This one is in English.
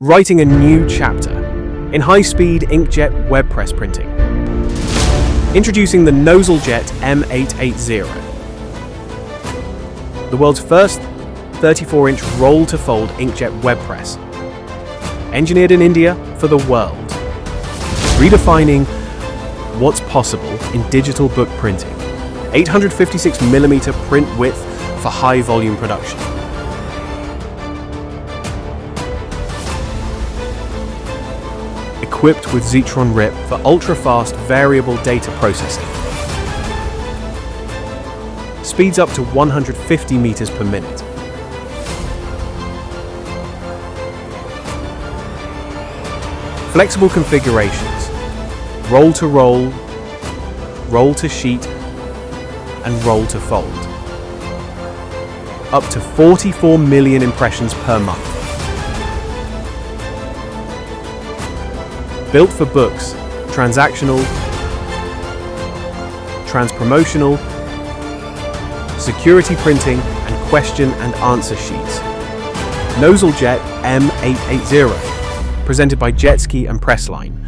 writing a new chapter in high-speed inkjet web press printing. Introducing the knowzzleJet M880, the world's first 34-inch roll-to-fold inkjet web press, engineered in India for the world, redefining what's possible in digital book printing. 856mm print width for high-volume production. Equipped with Zetron RIP for ultra-fast variable data processing. Speeds up to 150 meters per minute. Flexible configurations: roll to roll, roll to sheet, and roll to fold. Up to 44 million impressions per month. Built for books, transactional, trans-promotional, security printing, and question and answer sheets. knowzzleJet M880, presented by Jetski and Pressline,